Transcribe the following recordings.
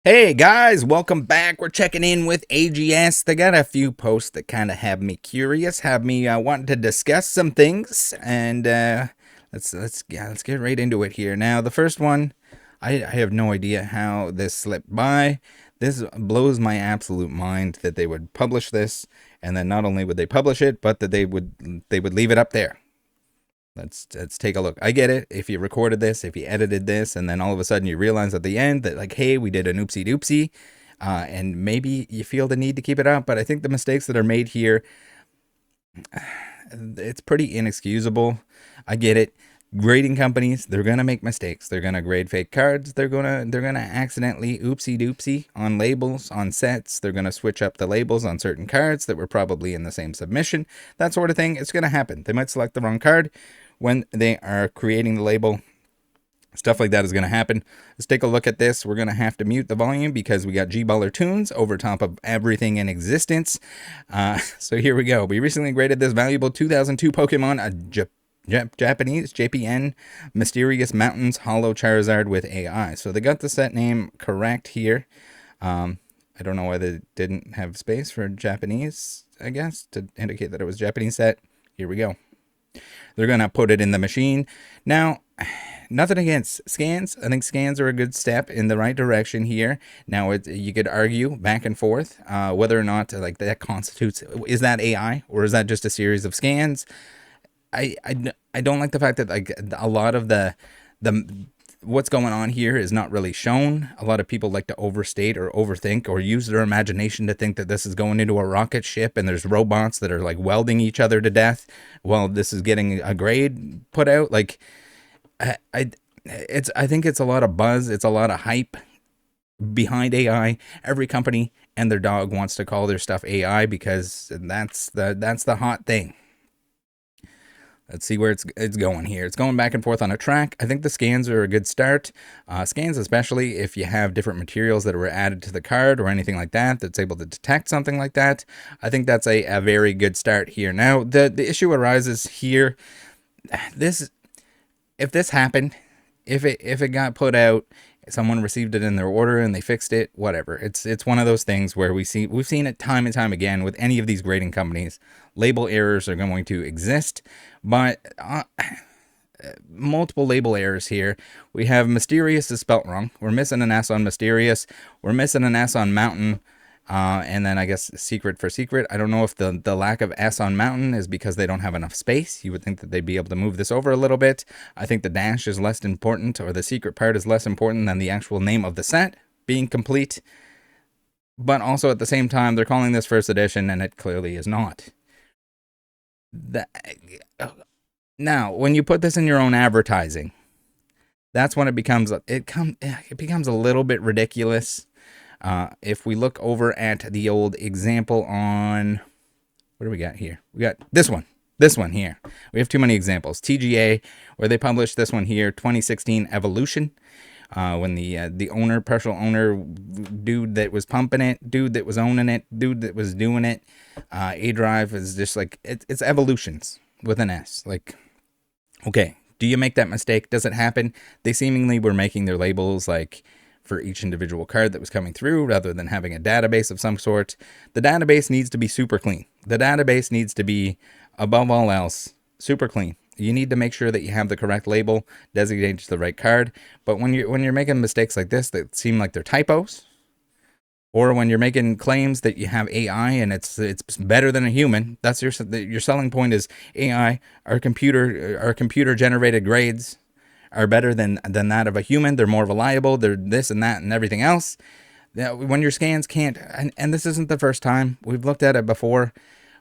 Hey guys, welcome back. We're checking in with AGS. They got a few posts that kind of have me curious, have me wanting to discuss some things, and let's get right into it here. Now, the first one, I have no idea how this slipped by. This blows my absolute mind that they would publish this, and then not only would they publish it, but that they would leave it up there. Let's take a look. I get it. If you recorded this, if you edited this, and then all of a sudden you realize at the end that, like, hey, we did an oopsie doopsie, and maybe you feel the need to keep it up. But I think the mistakes that are made here, it's pretty inexcusable. I get it. Grading companies, they're gonna make mistakes. They're gonna grade fake cards. They're gonna accidentally oopsie doopsie on labels, on sets. They're gonna switch up the labels on certain cards that were probably in the same submission. That sort of thing. It's gonna happen. They might select the wrong card when they are creating the label. Stuff like that is going to happen. Let's take a look at this. We're going to have to mute the volume because we got G-Baller tunes over top of everything in existence. So here we go. We recently graded this valuable 2002 Pokemon, Japanese JPN Mysterious Mountains Hollow Charizard with AI. So they got the set name correct here. I don't know why they didn't have space for Japanese, I guess, to indicate that it was Japanese set. Here we go. They're going to put it in the machine. Now, nothing against scans. I think scans are a good step in the right direction here. Now, you could argue back and forth whether or not like that constitutes, is that AI or is that just a series of scans? I don't like the fact that like a lot of the what's going on here is not really shown. A lot of people like to overstate or overthink or use their imagination to think that this is going into a rocket ship and there's robots that are like welding each other to death while this is getting a grade put out. Like, I think it's a lot of buzz. It's a lot of hype behind AI. Every company and their dog wants to call their stuff AI because that's the hot thing. Let's see where it's going here. It's going back and forth on a track. I think the scans are a good start. Scans, especially if you have different materials that were added to the card or anything like that, that's able to detect something like that. I think that's a very good start here. Now, the issue arises here. If this happened, if it got put out, someone received it in their order and they fixed it, whatever. It's one of those things where we've seen it time and time again with any of these grading companies. Label errors are going to exist, but multiple label errors here. We have mysterious is spelt wrong. We're missing an S on mysterious. We're missing an S on mountain. And then I guess secret for secret. I don't know if the lack of S on mountain is because they don't have enough space. You would think that they'd be able to move this over a little bit. I think the dash is less important, or the secret part is less important than the actual name of the set being complete. But also at the same time, they're calling this first edition, and it clearly is not. Now, when you put this in your own advertising, that's when it becomes a little bit ridiculous. If we look over at the old example on, what do we got here? We got this one here. We have too many examples. TGA, where they published this one here, 2016 Evolution. When the owner, partial owner, dude that was pumping it, dude that was owning it, dude that was doing it, A-Drive is just like, it's Evolutions with an S. Like, okay, do you make that mistake? Does it happen? They seemingly were making their labels like for each individual card that was coming through rather than having a database of some sort. The database needs to be super clean. The database needs to be, above all else, super clean. You need to make sure that you have the correct label designated to the right card. But when you're making mistakes like this that seem like they're typos, or when you're making claims that you have AI and it's better than a human, that's your selling point is AI. Our computer generated grades are better than that of a human. They're more reliable. They're this and that and everything else. When your scans can't, and this isn't the first time. We've looked at it before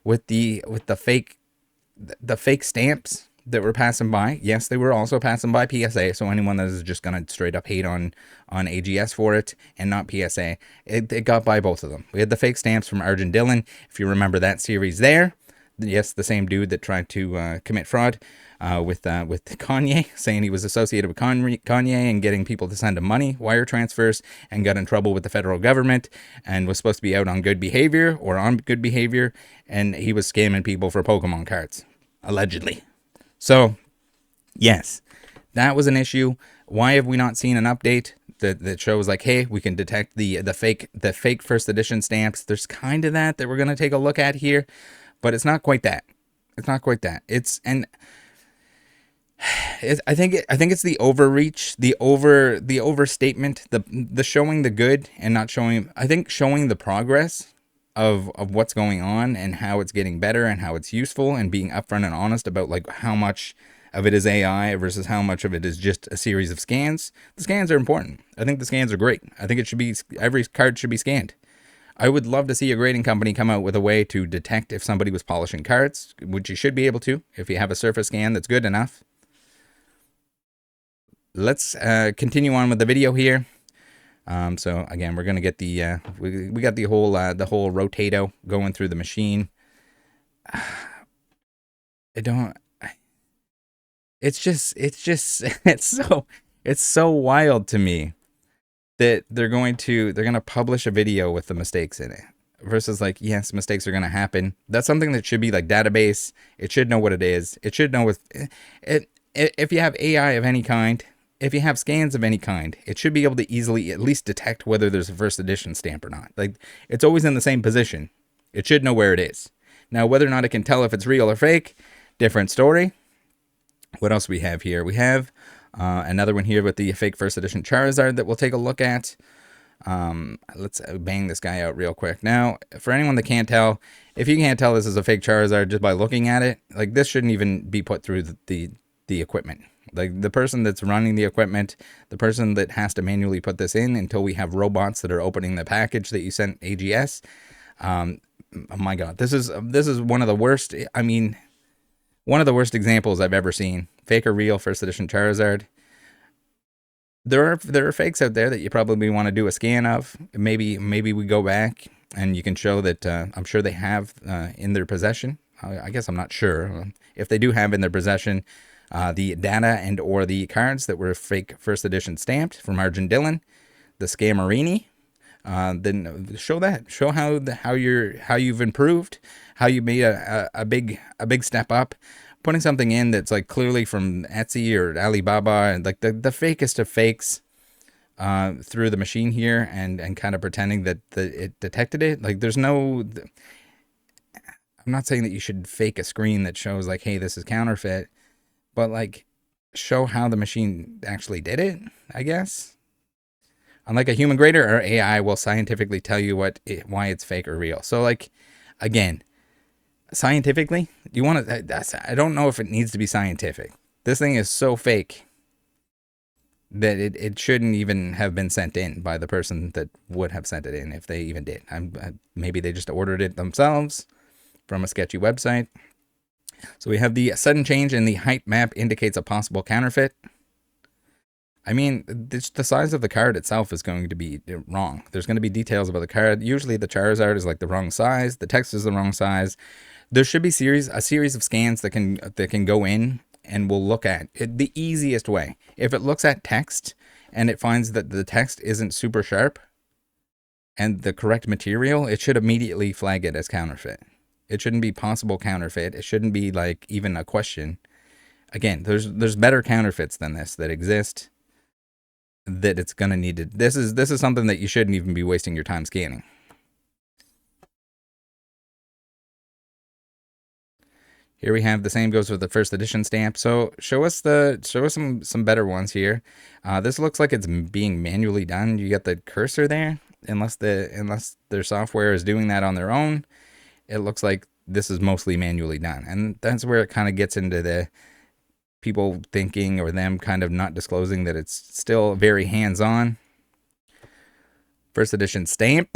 with the fake stamps that were passing by. Yes, they were also passing by PSA. So anyone that is just gonna straight up hate on AGS for it and not PSA, it got by both of them. We had the fake stamps from Arjun Dillon, if you remember that series there. Yes, the same dude that tried to commit fraud with Kanye, saying he was associated with Kanye and getting people to send him money, wire transfers, and got in trouble with the federal government and was supposed to be out on good behavior or on good behavior, and he was scamming people for Pokemon cards, allegedly. So, yes, that was an issue. Why have we not seen an update? that shows like, hey, we can detect the fake first edition stamps. There's kind of that we're gonna take a look at here, but it's not quite that. It's not quite that. I think it's the overreach, the overstatement, the showing the good and not showing. I think showing the progress of what's going on and how it's getting better and how it's useful, and being upfront and honest about like how much of it is AI versus how much of it is just a series of scans. The scans are important. I think the scans are great. I think it should be, every card should be scanned. I would love to see a grading company come out with a way to detect if somebody was polishing cards, which you should be able to if you have a surface scan that's good enough. Let's continue on with the video here. So again, we're gonna get the we got the whole rotato going through the machine. It's so wild to me that they're gonna publish a video with the mistakes in it, versus like, yes, mistakes are gonna happen. That's something that should be like database. It should know what it is. It should know if you have AI of any kind. If you have scans of any kind, it should be able to easily at least detect whether there's a first edition stamp or not. Like, it's always in the same position. It should know where it is. Now, whether or not it can tell if it's real or fake, different story. What else we have here? We have another one here with the fake first edition Charizard that we'll take a look at. Let's bang this guy out real quick. Now, for anyone that can't tell, if you can't tell this is a fake Charizard just by looking at it, like, this shouldn't even be put through the equipment. Like, the person that's running the equipment, the person that has to manually put this in until we have robots that are opening the package that you sent AGS. Oh my God, this is one of the worst. I mean, one of the worst examples I've ever seen. Fake or real first edition Charizard. There are fakes out there that you probably want to do a scan of. Maybe we go back and you can show that. I'm sure they have in their possession. I guess I'm not sure if they do have in their possession the data and or the cards that were fake first edition stamped from Argent Dillon, the Scamarini. Then show that. Show how you've improved, how you made a big step up, putting something in that's like clearly from Etsy or Alibaba, and like the fakest of fakes through the machine here, and kind of pretending that it detected it. Like, there's no. I'm not saying that you should fake a screen that shows like, hey, this is counterfeit. But like, show how the machine actually did it, I guess. Unlike a human grader, or AI will scientifically tell you why it's fake or real. So like, again, scientifically, you want to. I don't know if it needs to be scientific. This thing is so fake that it shouldn't even have been sent in by the person that would have sent it in, if they even did. Maybe they just ordered it themselves from a sketchy website. So we have the sudden change in the height map indicates a possible counterfeit. I mean, the size of the card itself is going to be wrong. There's going to be details about the card. Usually the Charizard is like the wrong size. The text is the wrong size. There should be a series of scans that can go in and we'll look at it the easiest way. If it looks at text and it finds that the text isn't super sharp and the correct material, it should immediately flag it as counterfeit. It shouldn't be possible counterfeit. It shouldn't be like even a question. Again, there's better counterfeits than this that exist, that it's going to need to. This is something that you shouldn't even be wasting your time scanning. Here we have the same goes with the first edition stamp. So show us some better ones here. This looks like it's being manually done. You got the cursor there, unless their software is doing that on their own. It looks like this is mostly manually done. And that's where it kind of gets into the people thinking, or them kind of not disclosing, that it's still very hands-on. First edition stamp.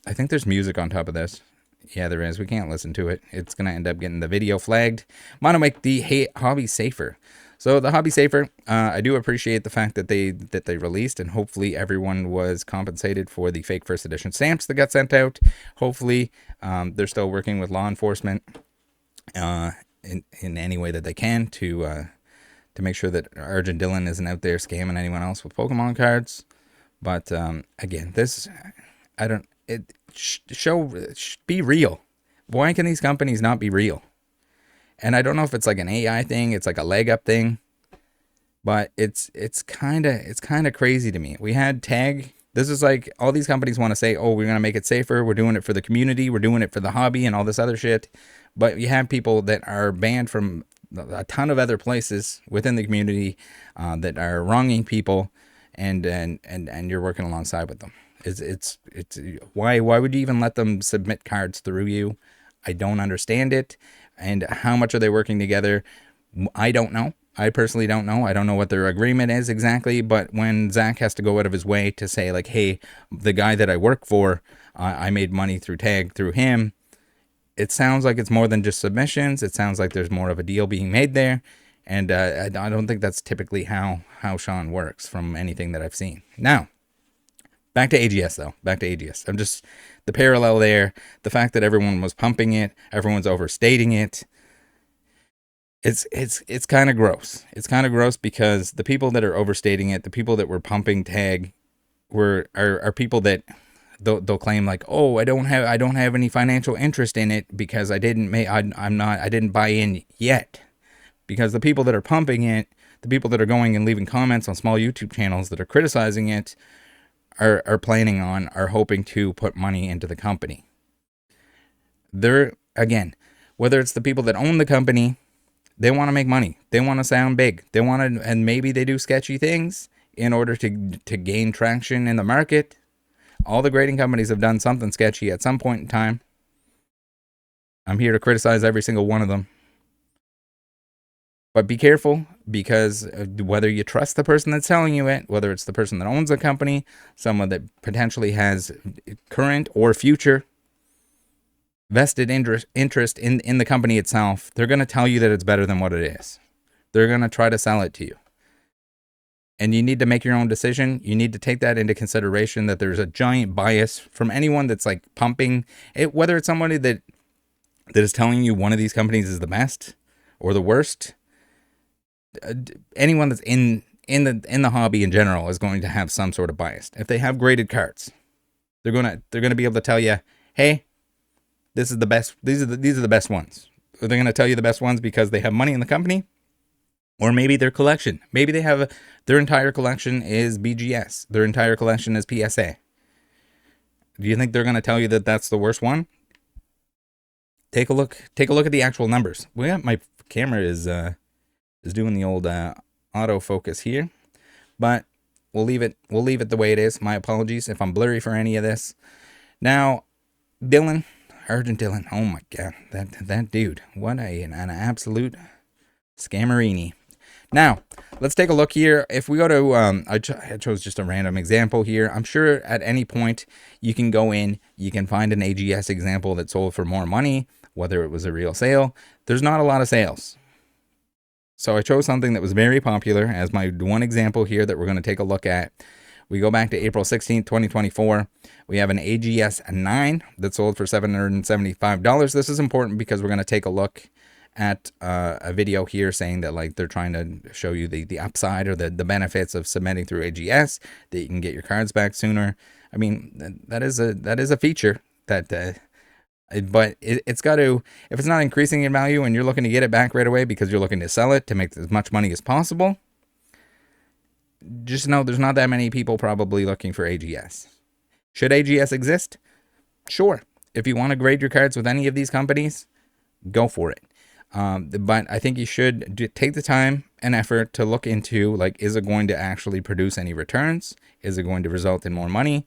I think there's music on top of this. Yeah, there is. We can't listen to it. It's going to end up getting the video flagged. Want to make the hobby safer. So the hobby safer, I do appreciate the fact that they released, and hopefully everyone was compensated for the fake first edition stamps that got sent out. Hopefully they're still working with law enforcement in any way that they can to make sure that Argent Dillon isn't out there scamming anyone else with Pokemon cards. But again, be real. Why can these companies not be real? And I don't know if it's like an AI thing, it's like a leg up thing. But it's kind of crazy to me. We had tag. This is like all these companies want to say, "Oh, we're going to make it safer. We're doing it for the community. We're doing it for the hobby and all this other shit." But you have people that are banned from a ton of other places within the community that are wronging people, and you're working alongside with them. It's why would you even let them submit cards through you? I don't understand it. And how much are they working together? I don't know. I personally don't know. I don't know what their agreement is exactly, but when Zach has to go out of his way to say, like, hey, the guy that I work for, I made money through tag through him, it sounds like it's more than just submissions. It sounds like there's more of a deal being made there. And I don't think that's typically how Sean works from anything that I've seen. Now, back to AGS, though. Back to AGS. I'm just, the parallel there, the fact that everyone was pumping it, everyone's overstating it. It's kind of gross. It's kind of gross because the people that are overstating it, the people that were pumping tag, are people that they'll claim like, oh, I don't have any financial interest in it because I didn't buy in yet. Because the people that are pumping it, the people that are going and leaving comments on small YouTube channels that are criticizing it, are hoping to put money into the company. They're, again, whether it's the people that own the company, they want to make money. They want to sound big. They want to, and maybe they do sketchy things in order to gain traction in the market. All the grading companies have done something sketchy at some point in time. I'm here to criticize every single one of them. But be careful, because whether you trust the person that's selling you it, whether it's the person that owns the company, someone that potentially has current or future vested interest in the company itself, they're going to tell you that it's better than what it is. They're going to try to sell it to you. And you need to make your own decision. You need to take that into consideration, that there's a giant bias from anyone that's like pumping it, whether it's somebody that is telling you one of these companies is the best or the worst. Anyone that's in the hobby in general is going to have some sort of bias. If they have graded cards, they're going to be able to tell you, hey, this is the best. These are the best ones. They're going to tell you the best ones because they have money in the company, or maybe their collection. Maybe they have their entire collection is BGS. Their entire collection is PSA. Do you think they're going to tell you that that's the worst one? Take a look at the actual numbers. My camera is doing the old autofocus here, but we'll leave it the way it is. My apologies if I'm blurry for any of this. Now, Urgent Dylan, oh my god, that dude, what an absolute scammerini. Now, let's take a look here. If we go to, I chose just a random example here. I'm sure at any point you can go in, you can find an AGS example that sold for more money, whether it was a real sale. There's not a lot of sales. So I chose something that was very popular as my one example here that we're going to take a look at. We go back to April 16th, 2024. We have an AGS 9 that sold for $775. This is important because we're going to take a look at a video here saying that, like, they're trying to show you the upside or the benefits of submitting through AGS, that you can get your cards back sooner. I mean, that is a feature that but it's got to, if it's not increasing in value and you're looking to get it back right away because you're looking to sell it to make as much money as possible, just know there's not that many people probably looking for AGS. Should AGS exist? Sure. If you want to grade your cards with any of these companies, go for it. But I think you should take the time and effort to look into, like, is it going to actually produce any returns? Is it going to result in more money?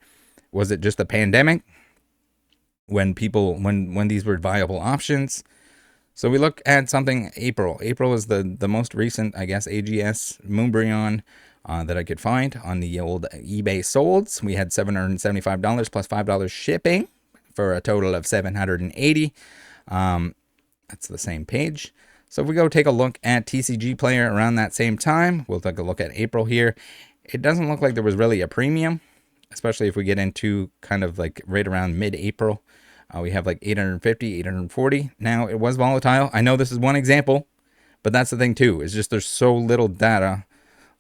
Was it just a pandemic when these were viable options? So we look at something April. April is the most recent, I guess, AGS Moonbryon that I could find on the old eBay solds. We had $775 plus $5 shipping for a total of $780. That's the same page. So if we go take a look at TCG Player around that same time, we'll take a look at April here. It doesn't look like there was really a premium, especially if we get into kind of like right around mid-April. We have like 850, 840. Now, it was volatile. I know this is one example, but that's the thing too. It's just there's so little data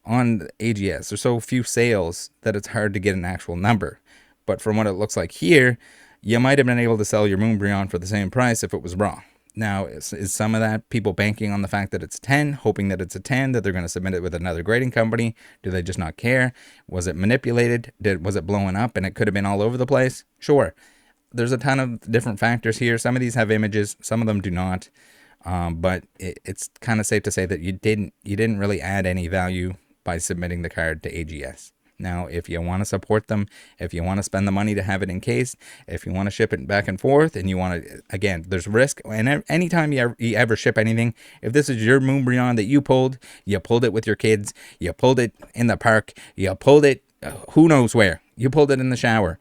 on AGS. There's so few sales that it's hard to get an actual number. But from what it looks like here, you might have been able to sell your Moonbryon for the same price if it was raw. Now, is some of that people banking on the fact that it's 10, hoping that it's a 10, that they're going to submit it with another grading company? Do they just not care? Was it manipulated? Was it blowing up and it could have been all over the place? Sure. There's a ton of different factors here. Some of these have images, some of them do not. But it's kind of safe to say that you didn't really add any value by submitting the card to AGS. Now, if you want to support them, if you want to spend the money to have it encased, if you want to ship it back and forth, and you want to, again, there's risk. And anytime you ever ship anything, if this is your Moonbryon that you pulled it with your kids, you pulled it in the park, you pulled it who knows where, you pulled it in the shower,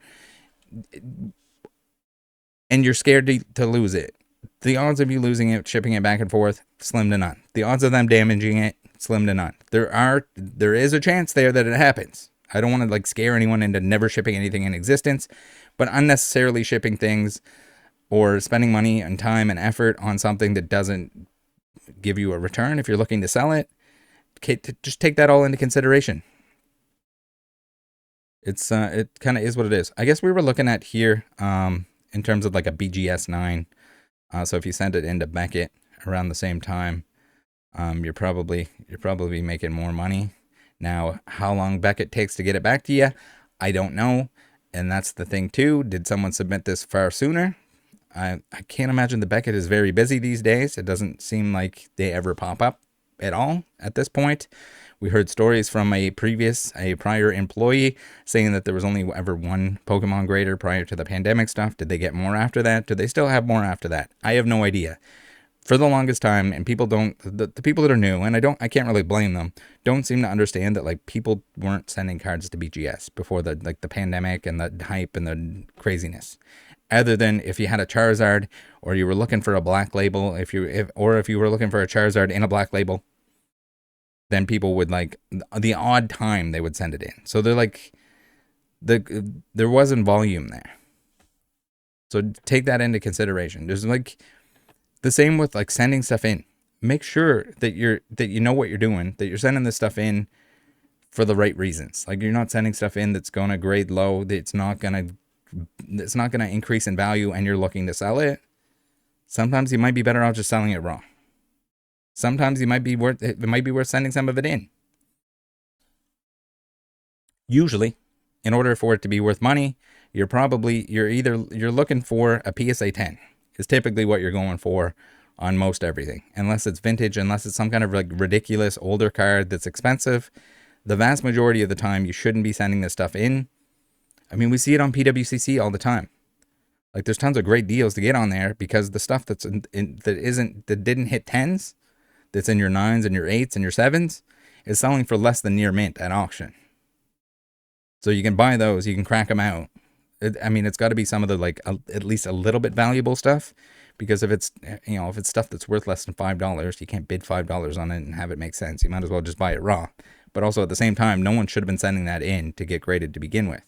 and you're scared to lose it. The odds of you losing it, shipping it back and forth, slim to none. The odds of them damaging it, slim to none. There is a chance there that it happens. I don't want to like scare anyone into never shipping anything in existence, but unnecessarily shipping things or spending money and time and effort on something that doesn't give you a return if you're looking to sell it, just take that all into consideration. It kind of is what it is. I guess we were looking at here in terms of like a BGS 9. So if you send it into Beckett around the same time, you're probably making more money. Now, how long Beckett takes to get it back to you, I don't know. And that's the thing too. Did someone submit this far sooner? I can't imagine the Beckett is very busy these days. It doesn't seem like they ever pop up at all at this point. We heard stories from a prior employee saying that there was only ever one Pokemon grader prior to the pandemic stuff. Did they get more after that? Do they still have more after that? I have no idea. For the longest time, and people don't, the people that are new, and I can't really blame them, don't seem to understand that like people weren't sending cards to BGS before the pandemic and the hype and the craziness. Other than if you had a Charizard or you were looking for a black label, if you were looking for a Charizard in a black label, then people would like the odd time they would send it in. So they're like, there wasn't volume there. So take that into consideration. There's like the same with like sending stuff in. Make sure that you know what you're doing, that you're sending this stuff in for the right reasons. Like you're not sending stuff in that's going to grade low, that's not going to increase in value, and you're looking to sell it. Sometimes you might be better off just selling it raw. Sometimes it might be worth sending some of it in. Usually, in order for it to be worth money, you're looking for a PSA 10. Is typically what you're going for on most everything. Unless it's vintage, unless it's some kind of like ridiculous older card that's expensive, the vast majority of the time you shouldn't be sending this stuff in. I mean, we see it on PWCC all the time. Like there's tons of great deals to get on there because the stuff that didn't hit 10s, that's in your 9s and your 8s and your 7s, is selling for less than near mint at auction. So you can buy those, you can crack them out. It's got to be some of the like at least a little bit valuable stuff, because if it's stuff that's worth less than $5, you can't bid $5 on it and have it make sense. You might as well just buy it raw. But also at the same time, no one should have been sending that in to get graded to begin with.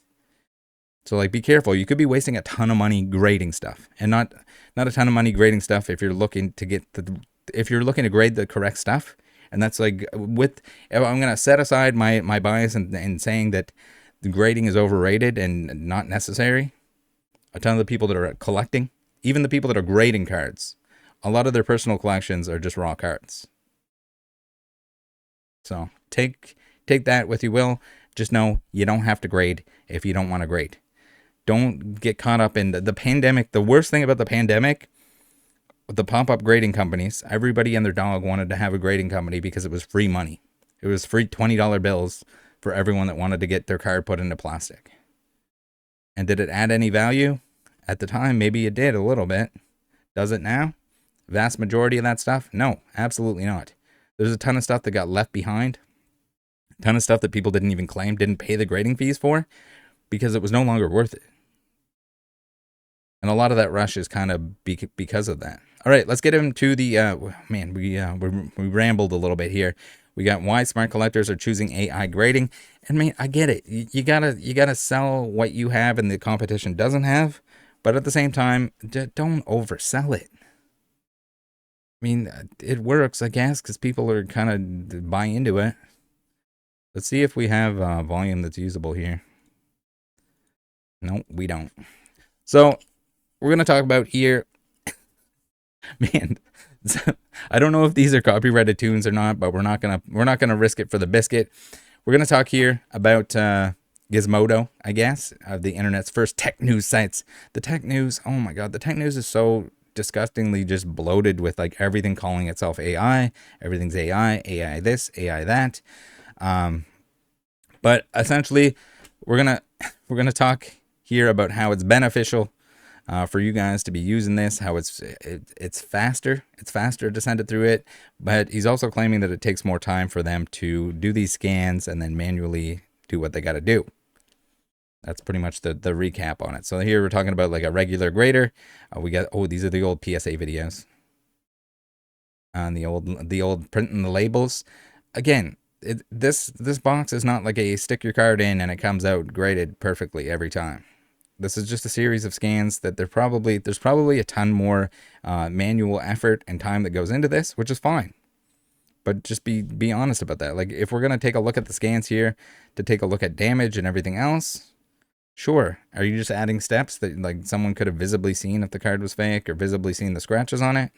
So like be careful. You could be wasting a ton of money grading stuff, and not a ton of money grading stuff if you're looking to grade the correct stuff. And that's like if I'm gonna set aside my bias and saying that the grading is overrated and not necessary. A ton of the people that are collecting, even the people that are grading cards, a lot of their personal collections are just raw cards. So take that with you will. Just know you don't have to grade if you don't want to grade. Don't get caught up in the pandemic. The worst thing about the pandemic, the pop-up grading companies, everybody and their dog wanted to have a grading company because it was free money. It was free $20 bills for everyone that wanted to get their card put into plastic. And did it add any value? At the time, maybe it did a little bit. Does it now? Vast majority of that stuff? No, absolutely not. There's a ton of stuff that got left behind. A ton of stuff that people didn't even claim, didn't pay the grading fees for, because it was no longer worth it. And a lot of that rush is kind of because of that. All right, let's get into the, we rambled a little bit here. We got why smart collectors are choosing AI grading. And man, I get it. You gotta sell what you have and the competition doesn't have. But at the same time, don't oversell it. I mean, it works, I guess, because people are kind of buying into it. Let's see if we have volume that's usable here. No, we don't. So we're going to talk about here Man, I don't know if these are copyrighted tunes or not, but we're not gonna risk it for the biscuit. We're gonna talk here about Gizmodo, I guess, the internet's first tech news sites. The tech news, oh my god, the tech news is so disgustingly just bloated with like everything calling itself AI. Everything's AI, AI this, AI that. But essentially, we're gonna we're gonna talk here about how it's beneficial for you guys to be using this, how it's faster. It's faster to send it through it, but he's also claiming that it takes more time for them to do these scans and then manually do what they got to do. That's pretty much the recap on it. So here we're talking about like a regular grader. We got, oh, these are the old PSA videos on the old printing the labels. Again, this box is not like a stick your card in and it comes out graded perfectly every time. This is just a series of scans that there's probably a ton more manual effort and time that goes into this, which is fine. But just be honest about that. Like if we're gonna take a look at the scans here to take a look at damage and everything else, sure. Are you just adding steps that like someone could have visibly seen if the card was fake or visibly seen the scratches on it?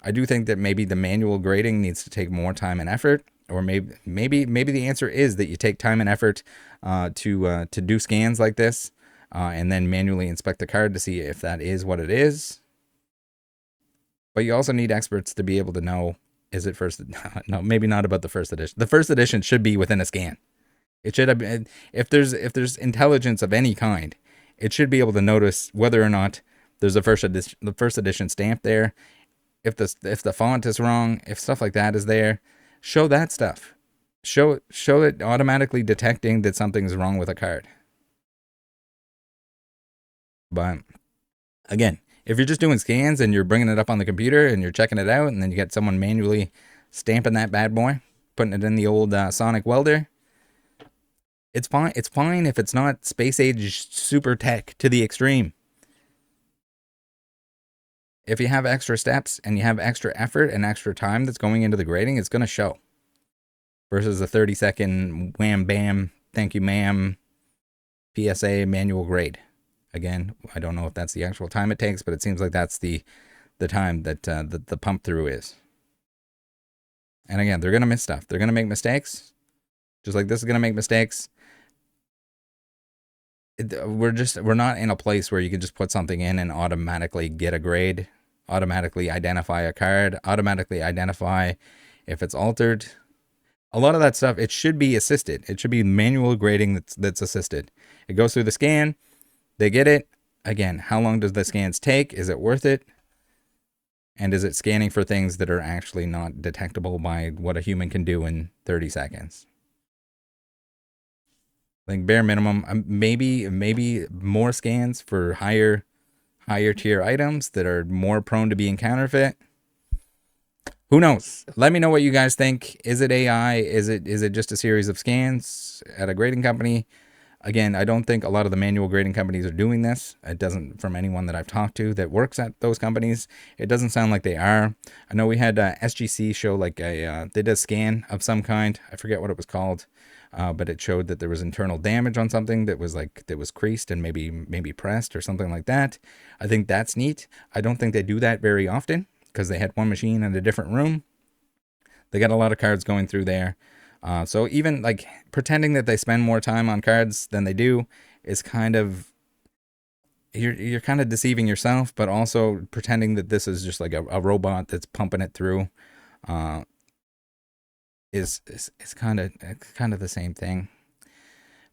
I do think that maybe the manual grading needs to take more time and effort, or maybe the answer is that you take time and effort to do scans like this, and then manually inspect the card to see if that is what it is. But you also need experts to be able to know, is it first? No, maybe not about the first edition. The first edition should be within a scan. It should have been, if there's intelligence of any kind, it should be able to notice whether or not there's the first edition stamp there. If the font is wrong, if stuff like that is there, show that stuff. Show it automatically detecting that something's wrong with a card. But again, if you're just doing scans and you're bringing it up on the computer and you're checking it out, and then you get someone manually stamping that bad boy, putting it in the old sonic welder, it's fine. It's fine if it's not space age super tech to the extreme. If you have extra steps and you have extra effort and extra time that's going into the grading, it's going to show. Versus a 30-second wham bam, thank you ma'am, PSA manual grade. Again, I don't know if that's the actual time it takes, but it seems like that's the time that the pump through is. And again, they're going to miss stuff. They're going to make mistakes. Just like this is going to make mistakes. We're not in a place where you can just put something in and automatically get a grade, automatically identify a card, automatically identify if it's altered. A lot of that stuff, it should be assisted. It should be manual grading that's assisted. It goes through the scan, they get it. Again, how long does the scans take? Is it worth it? And is it scanning for things that are actually not detectable by what a human can do in 30 seconds? Like bare minimum, maybe more scans for higher tier items that are more prone to being counterfeit. Who knows? Let me know what you guys think. Is it AI? Is it just a series of scans at a grading company? Again, I don't think a lot of the manual grading companies are doing this. It doesn't, from anyone that I've talked to that works at those companies, it doesn't sound like they are. I know we had SGC show like they did a scan of some kind. I forget what it was called. But it showed that there was internal damage on something that was creased and maybe pressed or something like that. I think that's neat. I don't think they do that very often because they had one machine in a different room. They got a lot of cards going through there. So even like pretending that they spend more time on cards than they do is kind of, you're kind of deceiving yourself, but also pretending that this is just like a robot that's pumping it through. Is kind of the same thing.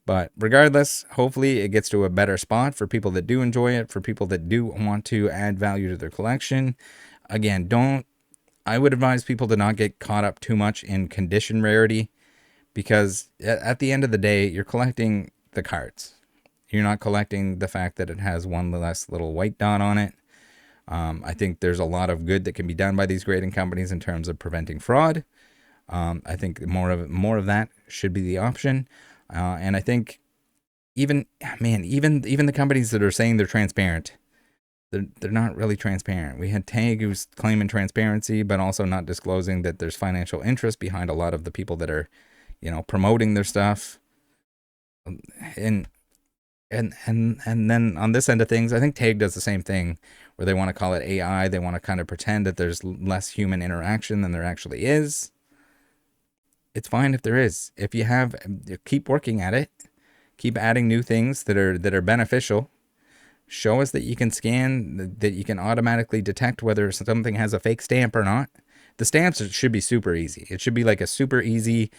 But regardless, hopefully it gets to a better spot for people that do enjoy it, for people that do want to add value to their collection. Again, I would advise people to not get caught up too much in condition rarity, because at the end of the day, you're collecting the cards. You're not collecting the fact that it has one less little white dot on it. I think there's a lot of good that can be done by these grading companies in terms of preventing fraud. I think more of that should be the option. And I think even the companies that are saying they're transparent, they're not really transparent. We had Tag who's claiming transparency, but also not disclosing that there's financial interest behind a lot of the people that are, promoting their stuff. And And then on this end of things, I think Tag does the same thing, where they want to call it AI. They want to kind of pretend that there's less human interaction than there actually is. It's fine if there is. If you have, keep working at it. Keep adding new things that are beneficial. Show us that you can scan, that you can automatically detect whether something has a fake stamp or not. The stamps should be super easy. It should be like a super easy,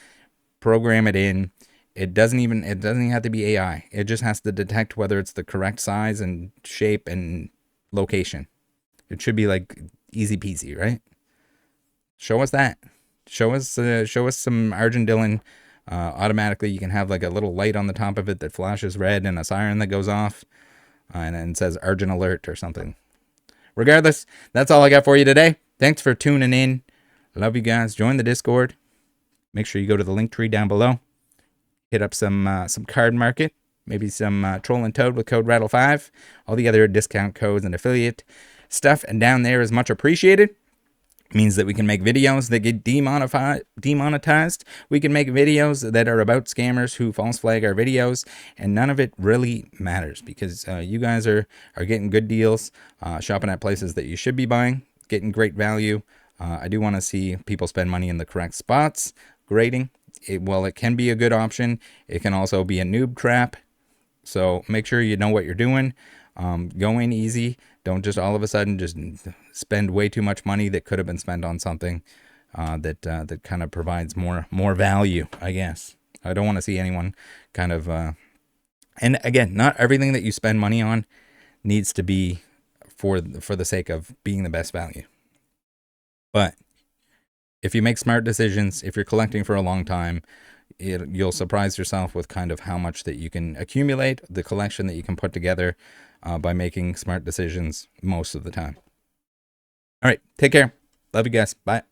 program it in. It doesn't even have to be AI. It just has to detect whether it's the correct size and shape and location. It should be like easy peasy, right? Show us that. Show us some Argent automatically. You can have like a little light on the top of it that flashes red and a siren that goes off, and then says Argent Alert or something. Regardless, that's all I got for you today. Thanks for tuning in. Love you guys. Join the Discord. Make sure you go to the link tree down below. Hit up some card market. Maybe some Troll and Toad with code Rattle5. All the other discount codes and affiliate stuff and down there is much appreciated. It means that we can make videos that get demonetized. We can make videos that are about scammers who false flag our videos, and none of it really matters because you guys are getting good deals, shopping at places that you should be buying, getting great value. I do want to see people spend money in the correct spots. Grading, while it can be a good option, it can also be a noob trap. So make sure you know what you're doing. Go in easy. Don't just all of a sudden just spend way too much money that could have been spent on something that kind of provides more value, I guess. I don't want to see anyone kind of and again, not everything that you spend money on needs to be for the sake of being the best value. But if you make smart decisions, if you're collecting for a long time, you'll surprise yourself with kind of how much that you can accumulate, the collection that you can put together by making smart decisions most of the time. All right, take care. Love you guys. Bye.